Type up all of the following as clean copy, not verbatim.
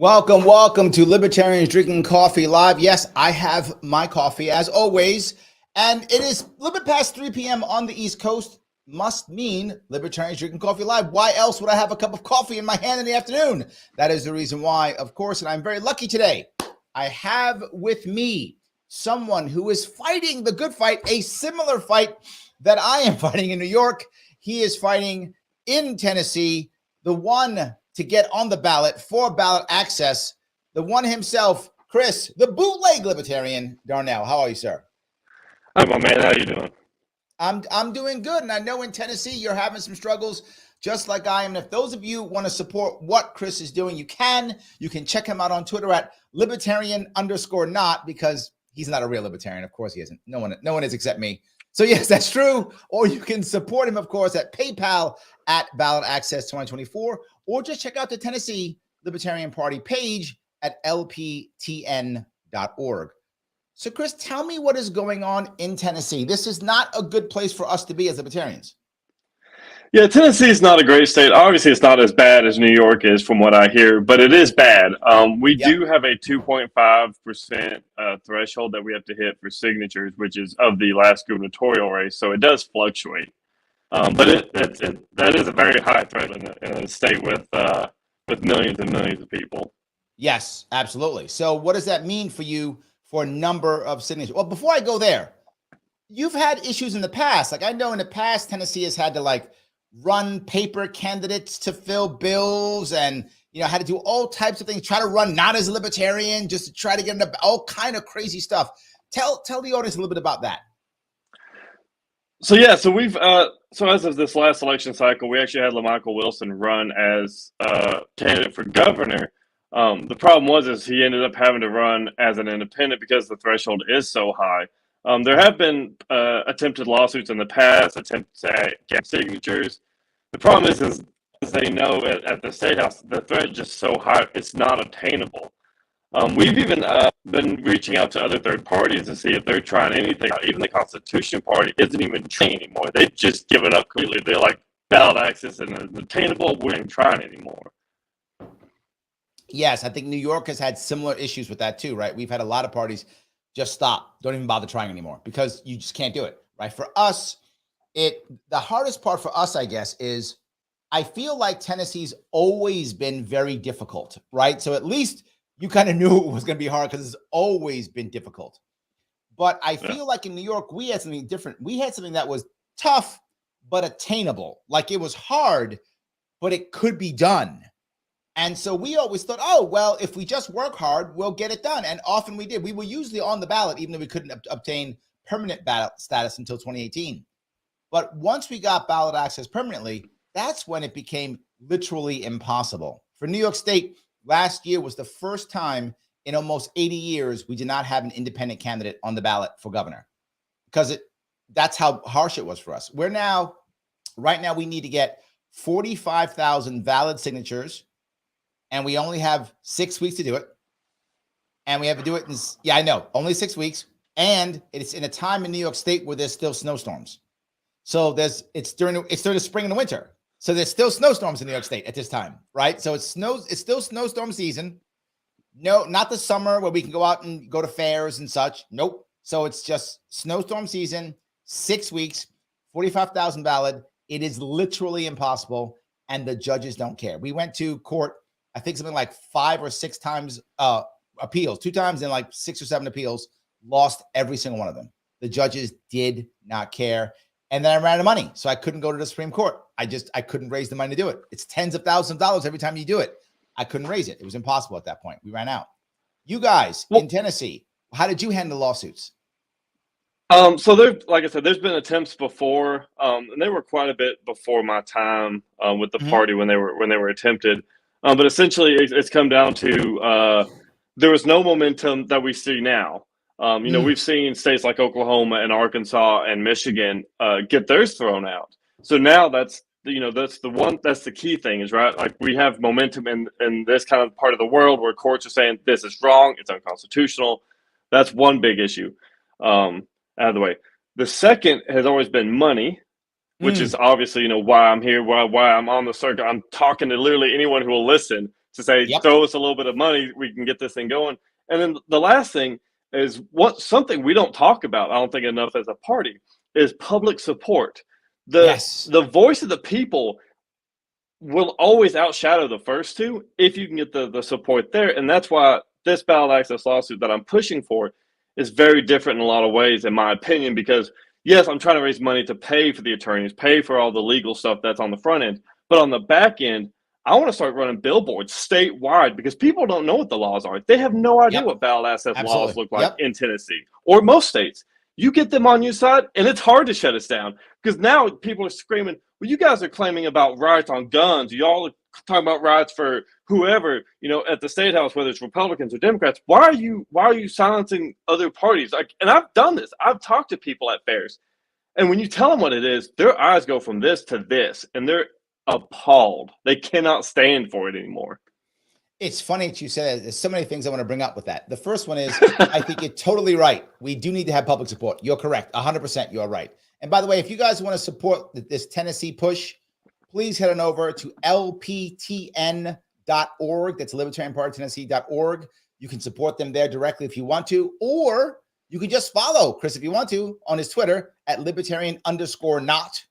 Welcome to Libertarians Drinking Coffee Live. Yes, I have my coffee as always, and it is a little bit past 3 p.m. on the East Coast. Must mean Libertarians Drinking Coffee Live. Why else would I have a cup of coffee in my hand in the afternoon? That is the reason why, of course, and I'm very lucky today. I have with me someone who is fighting the good fight, a similar fight that I am fighting in New York. He is fighting in Tennessee, the one to get on the ballot for ballot access, the one himself, Chris, the bootleg libertarian, Darnell. How are you, sir? Hi, my man. How you doing? I'm doing good, and I know in Tennessee you're having some struggles, just like I am. And if those of you want to support what Chris is doing, you can. You can check him out on Twitter at libertarian_not, because he's not a real libertarian. Of course he isn't. No one is except me. So yes, that's true. Or you can support him, of course, at PayPal at Ballot Access 2024, or just check out the Tennessee Libertarian Party page at LPTN.org. So, Chris, tell me what is going on in Tennessee. This is not a good place for us to be as libertarians. Yeah, Tennessee is not a great state. Obviously, it's not as bad as New York is, from what I hear, but it is bad. We do have a 2.5% threshold that we have to hit for signatures, which is of the last gubernatorial race. So it does fluctuate, but that is a very high threshold in a state with millions and millions of people. Yes, absolutely. So, what does that mean for you for a number of signatures? Well, before I go there, you've had issues in the past. Like, I know in the past, Tennessee has had to run paper candidates to fill bills, and had to do all types of things, try to run not as a libertarian, just to try to get into all kind of crazy stuff. Tell the audience a little bit about that. So we've so as of this last election cycle, we actually had LaMichael Wilson run as candidate for governor. The problem is he ended up having to run as an independent because the threshold is so high. There have been attempted lawsuits in the past, attempts to get signatures. The problem is as they know at the State House, the threat is just so high, it's not obtainable. We've even been reaching out to other third parties to see if they're trying anything. Even the Constitution Party isn't even trying anymore. They've just given up completely. They're like, ballot access isn't obtainable. We ain't trying anymore. Yes, I think New York has had similar issues with that too, right? We've had a lot of parties just stop, don't even bother trying anymore, because you just can't do it, right? For us, the hardest part for us, I guess, is I feel like Tennessee's always been very difficult, right? So at least you kind of knew it was going to be hard because it's always been difficult. But I feel like in New York, we had something different. We had something that was tough, but attainable. Like, it was hard, but it could be done. And so we always thought, oh, well, if we just work hard, we'll get it done. And often we did. We were usually on the ballot, even though we couldn't obtain permanent ballot status until 2018. But once we got ballot access permanently, that's when it became literally impossible. For New York State, last year was the first time in almost 80 years we did not have an independent candidate on the ballot for governor, because that's how harsh it was for us. Right now, we need to get 45,000 valid signatures, and we only have 6 weeks to do it. And we have to do it in, only 6 weeks. And it's in a time in New York State where there's still snowstorms. So it's during the spring and the winter. So there's still snowstorms in New York State at this time, right? So it's still snowstorm season. No, not the summer where we can go out and go to fairs and such. Nope. So it's just snowstorm season, 6 weeks, 45,000 valid. It is literally impossible, and the judges don't care. We went to court, I think something like 5 or 6 times appeals, 2 times and like 6 or 7 appeals, lost every single one of them. The judges did not care. And then I ran out of money, so I couldn't go to the Supreme Court. I couldn't raise the money to do it. It's tens of thousands of dollars every time you do it. I couldn't raise it. It was impossible at that point. We ran out. You guys in Tennessee, how did you handle lawsuits? So like I said, there's been attempts before, and they were quite a bit before my time with the party when they were attempted. But essentially, it's come down to there was no momentum that we see now. We've seen states like Oklahoma and Arkansas and Michigan get theirs thrown out. So now that's the key thing is, right? Like, we have momentum in this kind of part of the world where courts are saying this is wrong, it's unconstitutional. That's one big issue out of the way. The second has always been money, which is obviously, why I'm here, why I'm on the circuit. I'm talking to literally anyone who will listen. to say, Yep. throw us a little bit of money, we can get this thing going. And then the last thing is something we don't talk about, I don't think enough as a party, is public support. The voice of the people will always outshadow the first two if you can get the support there. And that's why this ballot access lawsuit that I'm pushing for is very different in a lot of ways, in my opinion, because yes, I'm trying to raise money to pay for the attorneys, pay for all the legal stuff that's on the front end. But on the back end, I want to start running billboards statewide because people don't know what the laws are. They have no idea what ballot access laws look like in Tennessee or most states. You get them on your side, and it's hard to shut us down because now people are screaming, well, you guys are claiming about riots on guns. Y'all are talking about riots for whoever, at the state house, whether it's Republicans or Democrats. Why are you silencing other parties? And I've done this. I've talked to people at fairs, and when you tell them what it is, their eyes go from this to this, and they're appalled. They cannot stand for it anymore. It's funny that you said there's so many things I want to bring up with that. The first one is, I think you're totally right. We do need to have public support. You're correct. 100%. You're right. And by the way, if you guys want to support this Tennessee push, please head on over to LPTN.org. That's Libertarian Party of Tennessee.org. You can support them there directly if you want to, or you can just follow Chris if you want to on his Twitter at libertarian_not,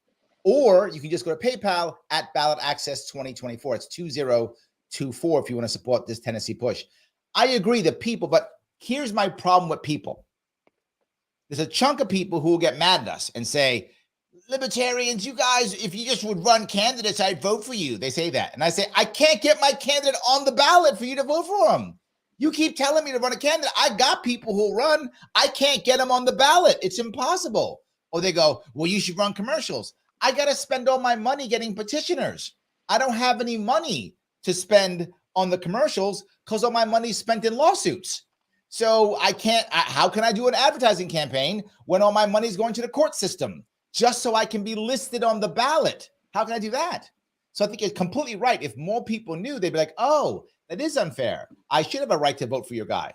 or you can just go to PayPal at Ballot Access 2024. It's 2024 if you want to support this Tennessee push. I agree, the people, but here's my problem with people. There's a chunk of people who will get mad at us and say, Libertarians, you guys, if you just would run candidates, I'd vote for you. They say that. And I say, I can't get my candidate on the ballot for you to vote for him. You keep telling me to run a candidate. I got people who run. I can't get them on the ballot. It's impossible. Or they go, well, you should run commercials. I got to spend all my money getting petitioners. I don't have any money to spend on the commercials because all my money is spent in lawsuits. So I can't, how can I do an advertising campaign when all my money is going to the court system just so I can be listed on the ballot? How can I do that? So I think it's completely right. If more people knew, they'd be like, oh, that is unfair. I should have a right to vote for your guy.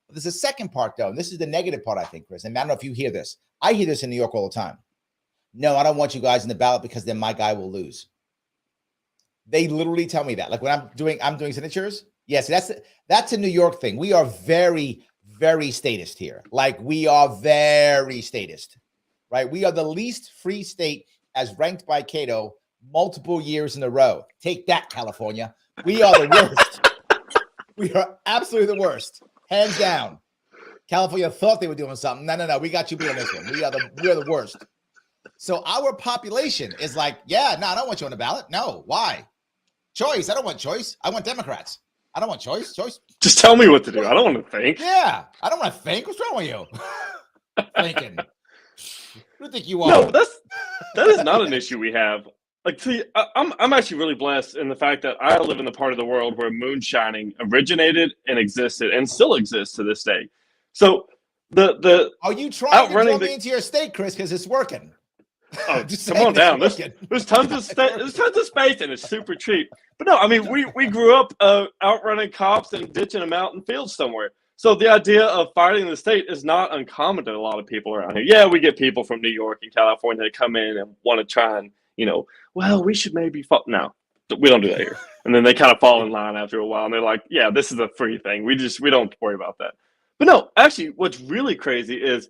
But there's a second part, though, and this is the negative part, I think, Chris. And I don't know if you hear this. I hear this in New York all the time. No, I don't want you guys in the ballot because then my guy will lose. They literally tell me that. Like when I'm doing signatures. Yes, that's a New York thing. We are very, very statist here. Like we are very statist, right? We are the least free state as ranked by Cato multiple years in a row. Take that, California. We are the worst. We are absolutely the worst. Hands down. California thought they were doing something. No. We got you beat on this one. We are the worst. So our population is like, I don't want you on the ballot. No, why? Choice. I don't want choice. I want Democrats. I don't want choice. Just tell me what to do. I don't want to think. Yeah, I don't want to think. What's wrong with you? Thinking. Who do you think you are? No, that is not an issue we have. Like, see, I'm actually really blessed in the fact that I live in the part of the world where moonshining originated and existed and still exists to this day. So the are you trying to draw me into your state, Chris? Because it's working. Oh, come on down. There's tons of space and it's super cheap. But no, I mean we grew up outrunning cops and ditching them out in fields somewhere. So the idea of fighting the state is not uncommon to a lot of people around here. Yeah, we get people from New York and California that come in and want to try and well, we should maybe no, we don't do that here. And then they kind of fall in line after a while and they're like, yeah, this is a free thing. We don't worry about that. But no, actually, what's really crazy is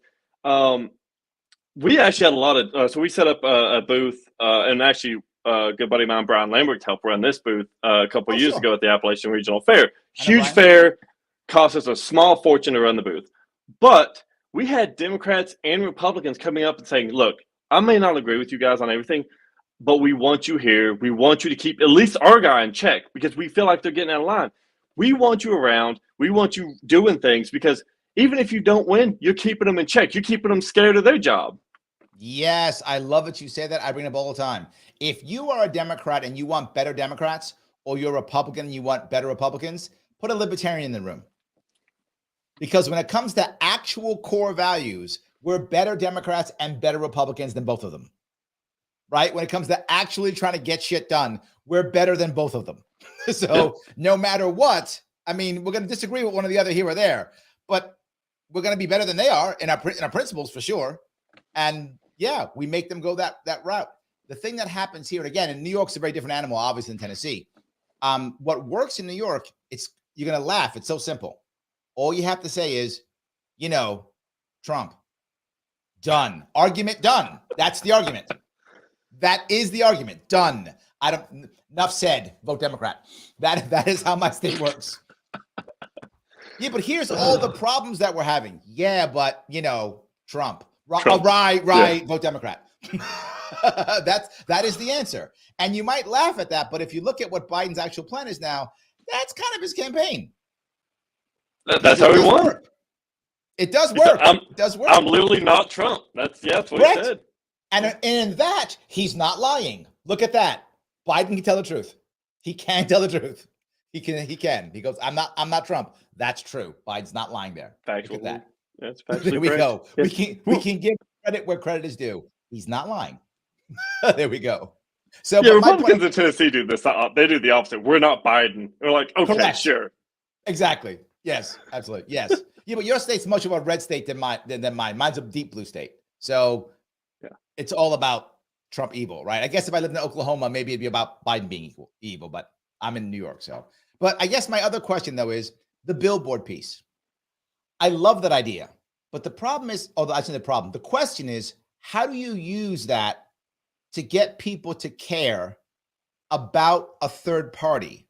we actually had a lot of so we set up a booth and actually a good buddy of mine, Brian Lambert, helped run this booth a couple of years ago at the Appalachian Regional Fair. Huge fair, cost us a small fortune to run the booth. But we had Democrats and Republicans coming up and saying, look, I may not agree with you guys on everything, but we want you here. We want you to keep at least our guy in check because we feel like they're getting out of line. We want you around. We want you doing things because even if you don't win, you're keeping them in check. You're keeping them scared of their job. Yes, I love that you say that. I bring it up all the time. If you are a Democrat and you want better Democrats, or you're a Republican and you want better Republicans, put a Libertarian in the room. Because when it comes to actual core values, we're better Democrats and better Republicans than both of them. Right? When it comes to actually trying to get shit done, we're better than both of them. So no matter what, I mean, we're going to disagree with one or the other here or there, but we're going to be better than they are in our principles for sure. And yeah, we make them go that route. The thing that happens here, and again, in New York's a very different animal, obviously, than Tennessee. What works in New York, you're going to laugh. It's so simple. All you have to say is, Trump, done. Argument done. That's the argument. That is the argument. Done. Enough said. Vote Democrat. That is how my state works. Yeah, but here's all the problems that we're having. Yeah, but Trump. Trump. Right. Yeah. Vote Democrat. That is the answer. And you might laugh at that, but if you look at what Biden's actual plan is now, that's kind of his campaign. That's how he won. It does work. It does work. I'm literally not Trump. That's what Correct. he said. And in that, he's not lying. Look at that. Biden can tell the truth. He can tell the truth. He can. He goes, I'm not Trump. That's true. Biden's not lying there. Factual. Look at that. That's factually There we correct. go. Yes. We can give credit where credit is due. He's not lying. There we go. So yeah, Republicans in Tennessee do this. They do the opposite. We're not Biden. They're like, okay, correct. Sure. Exactly. Yes, absolutely. Yes. Yeah, but your state's much of a red state than mine. Mine's a deep blue state. So it's all about Trump evil, right? I guess if I lived in Oklahoma, maybe it'd be about Biden being evil, but I'm in New York. So, but I guess my other question though is the billboard piece. I love that idea, but the problem is, the question is, how do you use that to get people to care about a third party?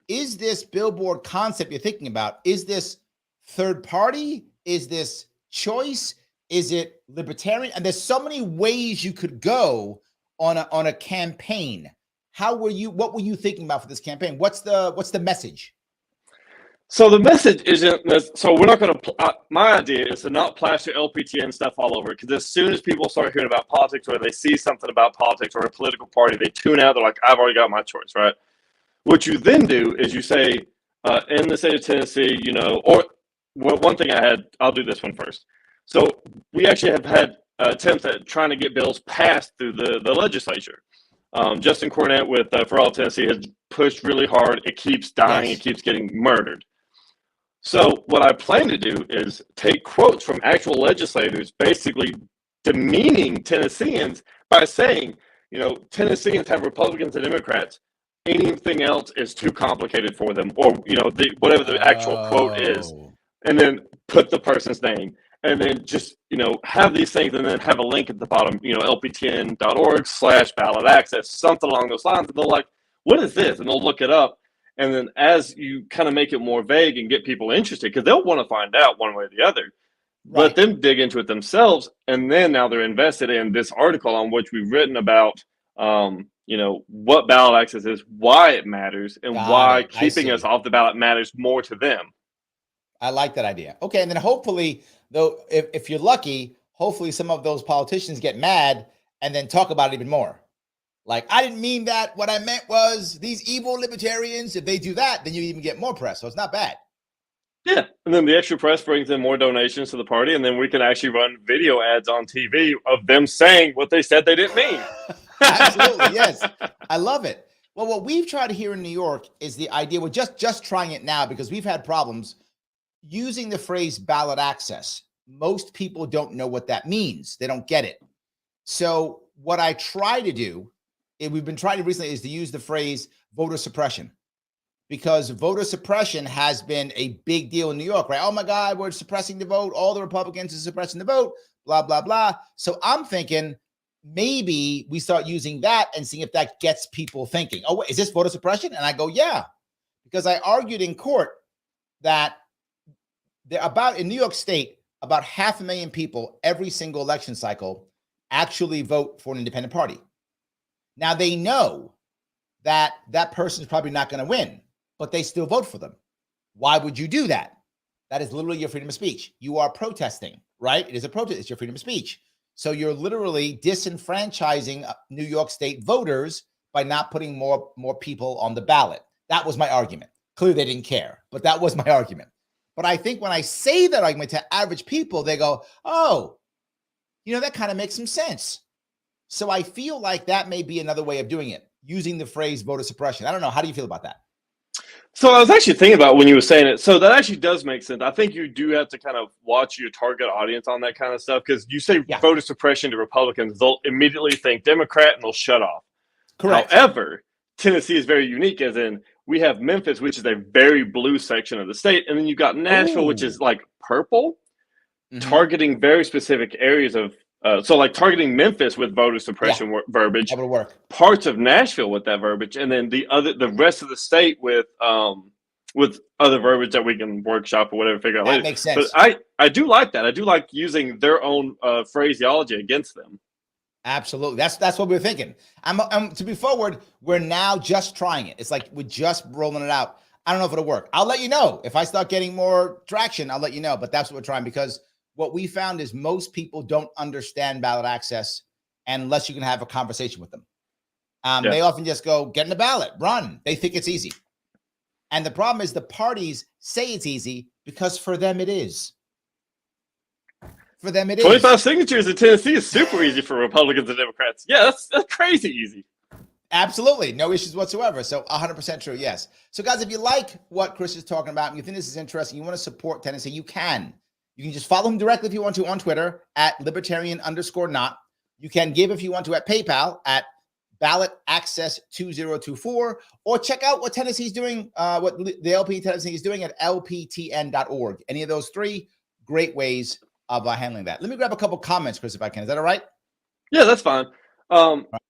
Is this billboard concept you're thinking about, is this third party? Is this choice? Is it libertarian? And there's so many ways you could go on a campaign. What were you thinking about for this campaign? What's the message? So the message isn't. So we're not going to. My idea is to not plaster LPTN stuff all over, because as soon as people start hearing about politics, or they see something about politics or a political party, they tune out. They're like, "I've already got my choice." Right? What you then do is you say, in the state of Tennessee, one thing I'll do this one first. So we actually have had attempts at trying to get bills passed through the legislature. Justin Cornett with For All Tennessee has pushed really hard. It keeps dying. Yes. It keeps getting murdered. So what I plan to do is take quotes from actual legislators, basically demeaning Tennesseans by saying, Tennesseans have Republicans and Democrats. Anything else is too complicated for them, or whatever the actual quote is, and then put the person's name, and then just have these things, and then have a link at the bottom, lptn.org/ballot access, something along those lines. And they're like, "What is this?" And they'll look it up, and then as you kind of make it more vague and get people interested, because they'll want to find out one way or the other. Right. Let them dig into it themselves, and then now they're invested in this article on which we've written about. What ballot access is, why it matters, and why keeping us off the ballot matters more to them. I like that idea. Okay, and then hopefully, though, if you're lucky, hopefully some of those politicians get mad and then talk about it even more. Like, I didn't mean that. What I meant was these evil libertarians. If they do that, then you even get more press. So it's not bad. Yeah, and then the extra press brings in more donations to the party, and then we can actually run video ads on TV of them saying what they said they didn't mean. Absolutely, yes. I love it. Well, what we've tried here in New York is the idea, we're just trying it now because we've had problems using the phrase ballot access. Most people don't know what that means. They don't get it. So what I try to do, and we've been trying to recently, is to use the phrase voter suppression, because voter suppression has been a big deal in New York, right? Oh my God, we're suppressing the vote. All the Republicans are suppressing the vote, blah, blah, blah. So I'm thinking, maybe we start using that and seeing if that gets people thinking, oh, wait, is this voter suppression? And I go, yeah, because I argued in court that in New York State, about 500,000 people every single election cycle actually vote for an independent party. Now they know that that person is probably not going to win, but they still vote for them. Why would you do that? That is literally your freedom of speech. You are protesting, right? It is a protest. It's your freedom of speech. So you're literally disenfranchising New York State voters by not putting more people on the ballot. That was my argument. Clearly they didn't care, but that was my argument. But I think when I say that argument to average people, they go, oh, that kind of makes some sense. So I feel like that may be another way of doing it, using the phrase voter suppression. I don't know. How do you feel about that? So I was actually thinking about when you were saying it. So that actually does make sense. I think you do have to kind of watch your target audience on that kind of stuff, because you say voter suppression to Republicans, they'll immediately think Democrat and they'll shut off. Correct. However, Tennessee is very unique, as in we have Memphis, which is a very blue section of the state, and then you've got Nashville, which is like purple, targeting very specific areas of. So like targeting Memphis with voter suppression verbiage, that would work. Parts of Nashville with that verbiage, and then the rest of the state with other verbiage that we can workshop or whatever, figure out later. That makes sense. But I do like that. I do like using their own phraseology against them. Absolutely. That's what we're thinking. To be forward, we're now just trying it. It's like we're just rolling it out. I don't know if it'll work. I'll let you know. If I start getting more traction, I'll let you know. But that's what we're trying, because what we found is most people don't understand ballot access unless you can have a conversation with them. They often just go, get in the ballot, run. They think it's easy. And the problem is the parties say it's easy because for them it is. For them it is. 25 signatures in Tennessee is super easy for Republicans and Democrats. Yeah, that's crazy easy. Absolutely. No issues whatsoever. So 100% true. Yes. So guys, if you like what Chris is talking about and you think this is interesting, you want to support Tennessee, you can. You can just follow him directly if you want to on Twitter at libertarian_not. You can give if you want to at PayPal at Ballot Access 2024, or check out what Tennessee's doing, what the LP Tennessee is doing at lptn.org. Any of those three, great ways of handling that. Let me grab a couple comments, Chris, if I can. Is that all right? Yeah, that's fine.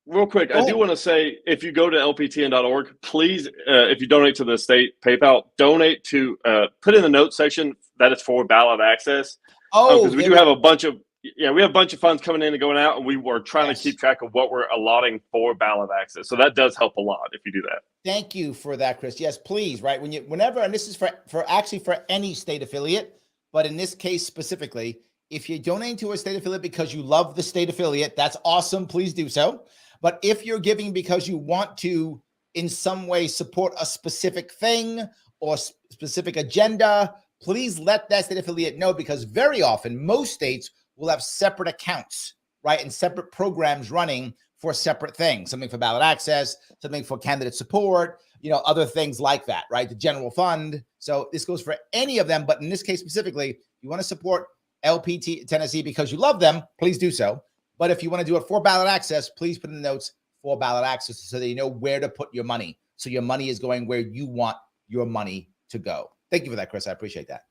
Real quick, I do want to say, if you go to lptn.org, please, if you donate to the state PayPal, donate to, put in the notes section that it's for ballot access. Because we do have a bunch of, we have a bunch of funds coming in and going out, and we were trying to keep track of what we're allotting for ballot access. So that does help a lot if you do that. Thank you for that, Chris. Yes, please, right? Whenever, and this is for any state affiliate, but in this case specifically, if you're donating to a state affiliate because you love the state affiliate, that's awesome. Please do so. But if you're giving because you want to, in some way, support a specific thing or specific agenda, please let that state affiliate know, because very often, most states will have separate accounts, right? And separate programs running for separate things, something for ballot access, something for candidate support, other things like that, right? The general fund. So this goes for any of them. But in this case specifically, you want to support LPT Tennessee because you love them, please do so. But if you want to do it for ballot access, please put in the notes for ballot access so that you know where to put your money. So your money is going where you want your money to go. Thank you for that, Chris. I appreciate that.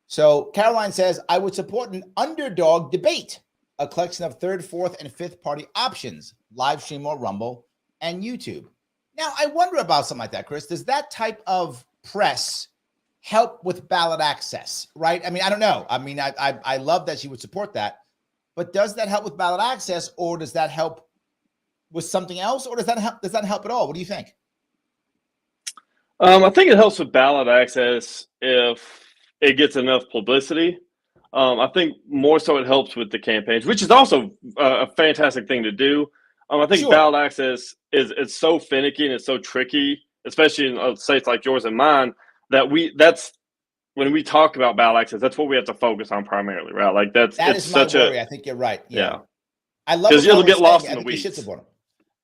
So Caroline says, I would support an underdog debate, a collection of third, fourth, and fifth party options, live stream or Rumble, and YouTube. Now, I wonder about something like that, Chris. Does that type of press help with ballot access, right? I mean, I don't know. I mean, I love that she would support that, but does that help with ballot access, or does that help with something else, or does that help at all? What do you think? I think it helps with ballot access if it gets enough publicity. I think more so it helps with the campaigns, which is also a fantastic thing to do. I think ballot access is so finicky and it's so tricky, especially in states like yours and mine, that's when we talk about ballot access, that's what we have to focus on primarily, right? Like that is such a. I think you're right. Yeah. I love because you'll get lost in the weeds.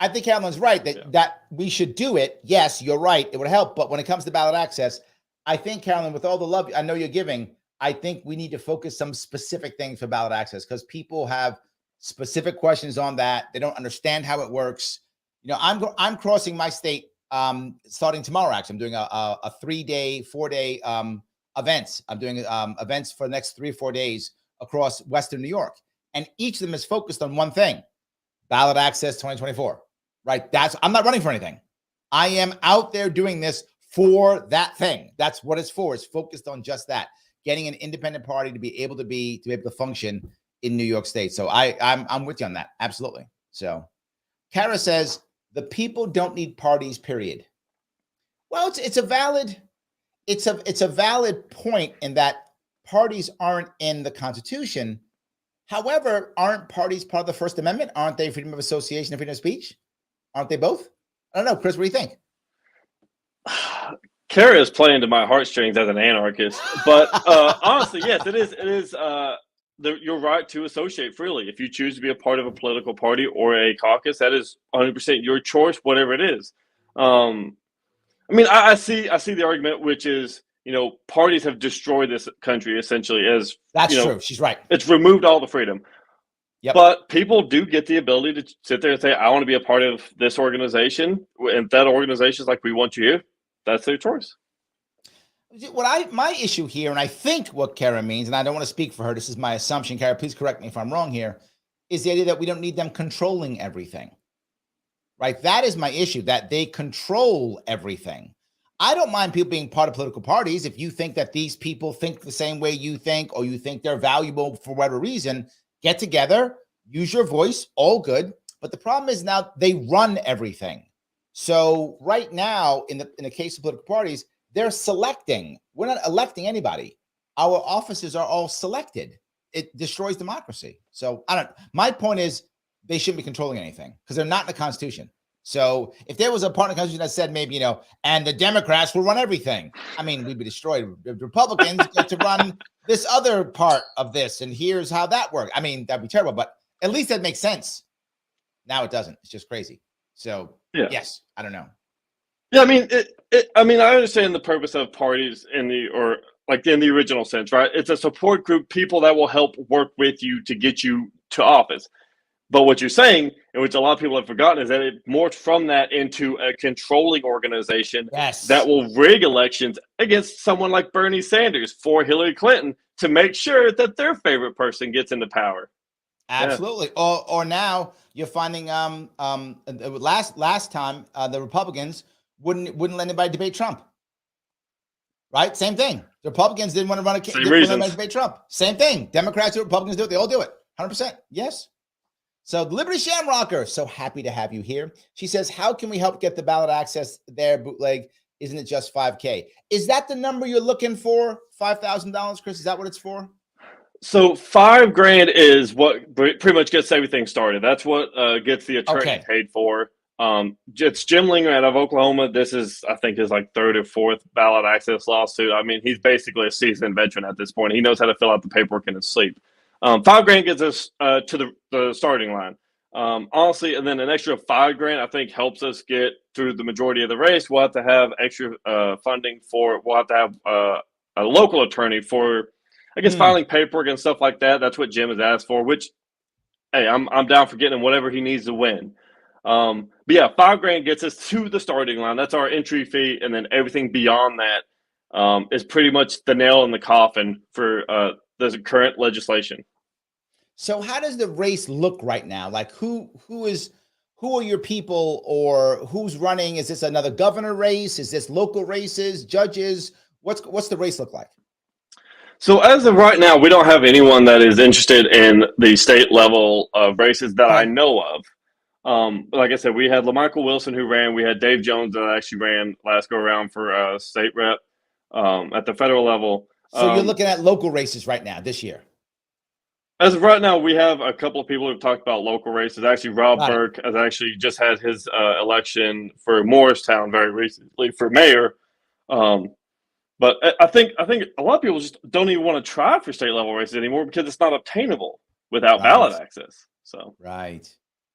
I think Caroline's right that we should do it. Yes, you're right. It would help. But when it comes to ballot access, I think, Caroline, with all the love I know you're giving, I think we need to focus some specific things for ballot access, because people have specific questions on that. They don't understand how it works. I'm crossing my state starting tomorrow. Actually, I'm doing a 3-day, 4-day events. I'm doing events for the next 3 or 4 days across Western New York. And each of them is focused on one thing: ballot access 2024, right? I'm not running for anything. I am out there doing this for that thing. That's what it's for. It's focused on just that, getting an independent party to be able to function in New York State. So I'm with you on that. Absolutely. So Kara says, the people don't need parties, period. Well, it's a valid point in that parties aren't in the Constitution. However, aren't parties part of the First Amendment? Aren't they freedom of association and freedom of speech? Aren't they both? I don't know, Chris, what do you think? Kara is playing to my heartstrings as an anarchist, but honestly, yes, it is. You're right to associate freely. If you choose to be a part of a political party or a caucus, that is 100% your choice, whatever it is. I see the argument, which is, parties have destroyed this country essentially. As that's true. She's right. It's removed all the freedom. Yep. But people do get the ability to sit there and say, I want to be a part of this organization, and that organization is like, we want you here. that's their choice. My issue here, and I think what Kara means, and I don't want to speak for her, this is my assumption, Kara, please correct me if I'm wrong here, is the idea that we don't need them controlling everything, right? That is my issue, that they control everything. I don't mind people being part of political parties. If you think that these people think the same way you think, or you think they're valuable for whatever reason, get together, use your voice, all good. But the problem is now they run everything. So right now, in the case of political parties, they're selecting. We're not electing anybody. Our offices are all selected. It destroys democracy. So my point is they shouldn't be controlling anything because they're not in the Constitution. So if there was a part of the Constitution that said maybe, and the Democrats will run everything, I mean, we'd be destroyed. The Republicans get to run this other part of this, and here's how that works. I mean, that'd be terrible, but at least that makes sense. Now it doesn't. It's just crazy. So yes, I don't know. Yeah, I mean, I understand the purpose of parties in the original sense, right? It's a support group, people that will help work with you to get you to office. But what you're saying, and which a lot of people have forgotten, is that it morphed from that into a controlling organization that will rig elections against someone like Bernie Sanders for Hillary Clinton to make sure that their favorite person gets into power. Absolutely. Yeah. Or now you're finding last time the Republicans wouldn't let anybody debate Trump. Right? Same thing. The Republicans didn't want to run a debate Trump. Same thing. Democrats do it, Republicans do it. They all do it. 100%. Yes. So the Liberty Shamrocker, so happy to have you here. She says, how can we help get the ballot access there, bootleg? Isn't it just $5,000? Is that the number you're looking for? $5,000, Chris? Is that what it's for? So $5,000 is what pretty much gets everything started. That's what gets the attorney paid for. It's Jim Linger out of Oklahoma. This is, I think, his third or fourth ballot access lawsuit. I mean, he's basically a seasoned veteran at this point. He knows how to fill out the paperwork in his sleep. $5,000 gets us to the starting line. Honestly, and then an extra $5,000 I think helps us get through the majority of the race. We'll have to have extra funding for. We'll have to have a local attorney for, I guess, filing paperwork and stuff like that. That's what Jim has asked for. Which, hey, I'm down for getting him whatever he needs to win. But yeah, $5,000 gets us to the starting line. That's our entry fee, and then everything beyond that is pretty much the nail in the coffin for the current legislation. So how does the race look right now? Like who are your people, or who's running? Is this another governor race? Is this local races, judges? What's the race look like? So as of right now, we don't have anyone that is interested in the state level races that I know of. Like I said, we had LaMichael Wilson who ran. We had Dave Jones that actually ran last go around for state rep at the federal level. So you're looking at local races right now this year. As of right now, we have a couple of people who've talked about local races. Actually, Rob Burke has actually just had his election for Morristown very recently for mayor. But I think a lot of people just don't even want to try for state level races anymore because it's not obtainable without ballot access. So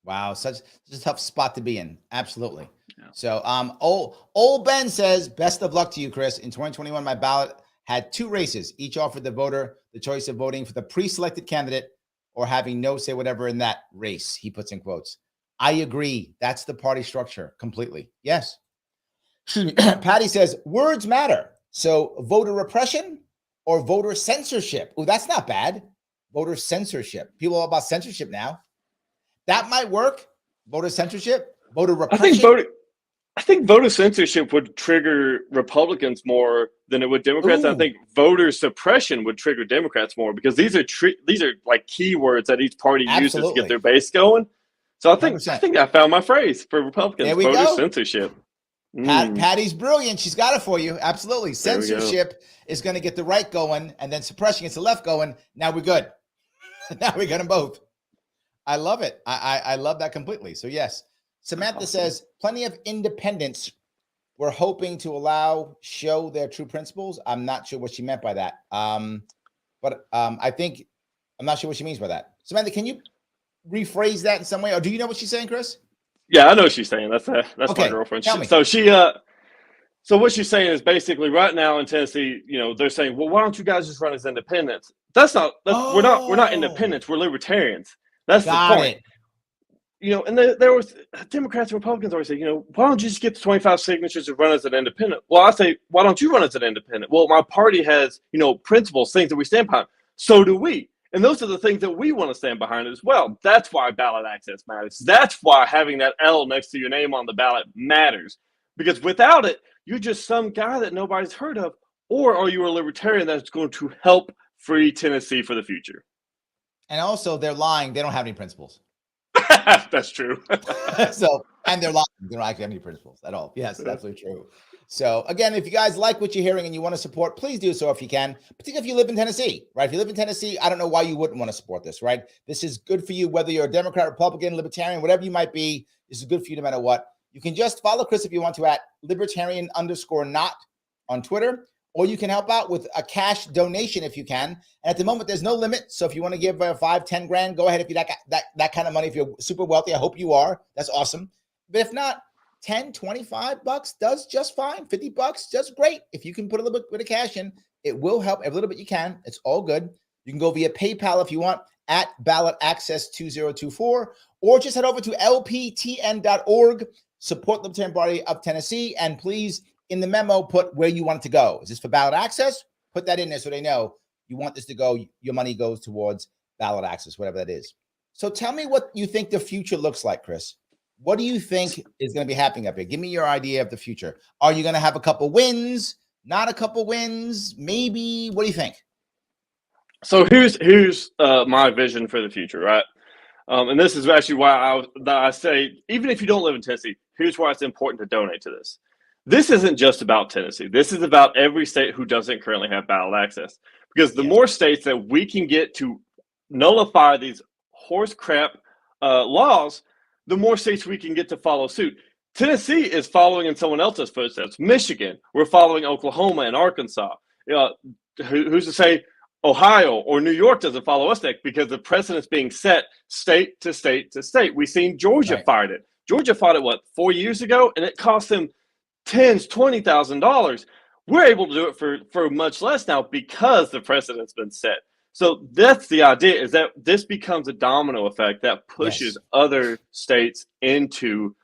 Wow, such a tough spot to be in. Absolutely. Yeah. So old Ben says, best of luck to you, Chris. In 2021, my ballot had 2 races. Each offered the voter the choice of voting for the pre-selected candidate or having no say whatever in that race, he puts in quotes. I agree. That's the party structure completely. Yes. Patty says, words matter. So voter repression or voter censorship? Oh, that's not bad. Voter censorship. People are about censorship now. That might work. Voter censorship, voter repression. I think voter censorship would trigger Republicans more than it would Democrats. I think voter suppression would trigger Democrats more because these are like keywords that each party uses to get their base going. So I think I found my phrase for Republicans. There we voter go. Censorship. Patty's brilliant. She's got it for you. Absolutely. Censorship is going to get the right going, and then suppression gets the left going. Now we're good. Now we got them both. I love it. I love that completely. So yes. Samantha says, plenty of independents we're hoping to show their true principles. I'm not sure what she meant by that. But I think I'm not sure what she means by that. Samantha, can you rephrase that in some way? Or do you know what she's saying, Chris? Yeah, I know what she's saying. That's my girlfriend. Tell me. So what she's saying is basically right now in Tennessee, they're saying, well, why don't you guys just run as independents? We're not independents. We're libertarians. That's the point. and there was Democrats and Republicans always say, why don't you just get the 25 signatures and run as an independent? Well, I say, why don't you run as an independent? Well, my party has, principles, things that we stand behind. So do we. And those are the things that we want to stand behind as well. That's why ballot access matters. That's why having that L next to your name on the ballot matters. Because without it, you're just some guy that nobody's heard of. Or are you a libertarian that's going to help free Tennessee for the future? And also, they're lying. They don't have any principles. That's true. And they're lying. They don't actually have any principles at all. Yes, that's absolutely true. So again, if you guys like what you're hearing and you want to support, please do so if you can, particularly if you live in Tennessee, right? If you live in Tennessee, I don't know why you wouldn't want to support this, right? This is good for you, whether you're a Democrat, Republican, Libertarian, whatever you might be. This is good for you no matter what. You can just follow Chris if you want to at Libertarian_not on Twitter, or you can help out with a cash donation if you can. And at the moment, there's no limit. So if you want to give 5, 10 grand, go ahead. If you that kind of money, if you're super wealthy, I hope you are. That's awesome. But if not, 10, 25 bucks does just fine. 50 bucks, just great. If you can put a little bit of cash in, it will help every little bit you can. It's all good. You can go via PayPal if you want at Ballot Access 2024, or just head over to LPTN.org, support the Libertarian Party of Tennessee, and please, in the memo, put where you want it to go. Is this for ballot access? Put that in there so they know you want this to go. Your money goes towards ballot access, whatever that is. So tell me what you think the future looks like, Chris. What do you think is going to be happening up here? Give me your idea of the future. Are you going to have a couple wins? Not a couple wins? Maybe? What do you think? So here's my vision for the future, right? And this is actually why I say, even if you don't live in Tennessee, here's why it's important to donate to this. This isn't just about Tennessee. This is about every state who doesn't currently have ballot access. Because the more states that we can get to nullify these horse crap laws, the more states we can get to follow suit. Tennessee is following in someone else's footsteps. Michigan, we're following Oklahoma and Arkansas. Who's to say Ohio or New York doesn't follow us next, because the precedent's being set state to state to state. We've seen Georgia fight it. Georgia fought it, 4 years ago? And it cost them $10,000, $20,000. We're able to do it for much less now because the precedent's been set. So that's the idea, is that this becomes a domino effect that pushes other states into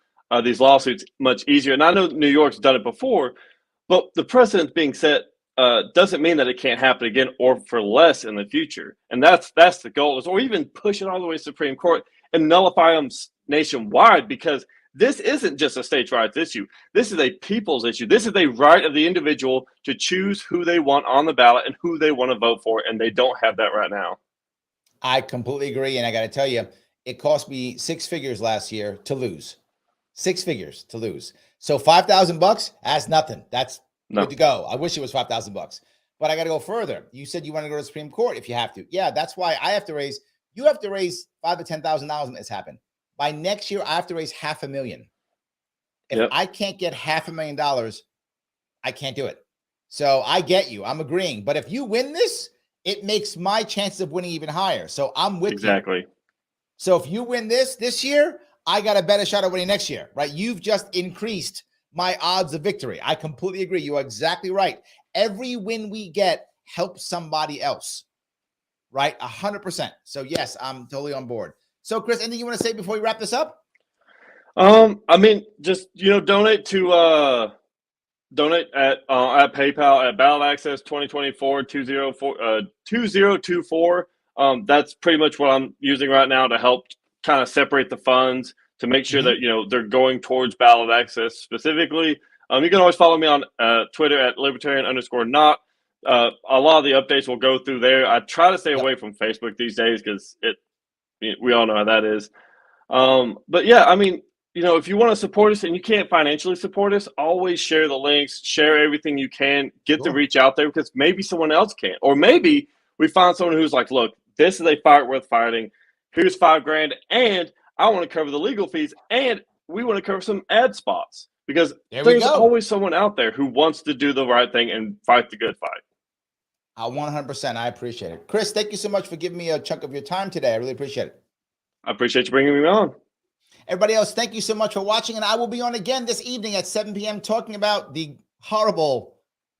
these lawsuits much easier. And I know New York's done it before, but the precedent being set doesn't mean that it can't happen again or for less in the future. And that's the goal, or even push it all the way to Supreme Court and nullify them nationwide, because this isn't just a states' rights issue. This is a people's issue. This is a right of the individual to choose who they want on the ballot and who they want to vote for, and they don't have that right now. I completely agree, and I got to tell you, it cost me 6 figures last year to lose. 6 figures to lose. So $5,000, that's nothing. That's good to go. I wish it was $5,000, but I got to go further. You said you want to go to the Supreme Court if you have to. Yeah, that's why I have to raise. You have to raise $5,000 to $10,000 when this happen. By next year, I have to raise $500,000. If I can't get $500,000, I can't do it. So I get you. I'm agreeing. But if you win this, it makes my chances of winning even higher. So I'm with you. Exactly. So if you win this year, I got a better shot at winning next year, right? You've just increased my odds of victory. I completely agree. You are exactly right. Every win we get helps somebody else, right? 100%. So yes, I'm totally on board. So Chris, anything you want to say before we wrap this up? I mean, just, donate to donate at PayPal at Ballot Access 2024. That's pretty much what I'm using right now to help kind of separate the funds, to make sure that they're going towards ballot access specifically. You can always follow me on Twitter at Libertarian_not. A lot of the updates will go through there. I try to stay away from Facebook these days because we all know how that is. But yeah, I mean, if you want to support us and you can't financially support us, always share the links, share everything you can, get the reach out there, because maybe someone else can. Or maybe we find someone who's like, look, this is a fight worth fighting. Here's $5,000, and I want to cover the legal fees, and we want to cover some ad spots, because there's always someone out there who wants to do the right thing and fight the good fight. 100%. I appreciate it. Chris, thank you so much for giving me a chunk of your time today. I really appreciate it. I appreciate you bringing me on. Everybody else, thank you so much for watching, and I will be on again this evening at 7 p.m. talking about the horrible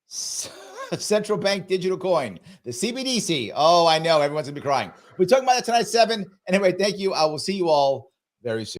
central bank digital coin, the CBDC. Oh, I know. Everyone's going to be crying. We're talking about that tonight at 7. Anyway, thank you. I will see you all very soon.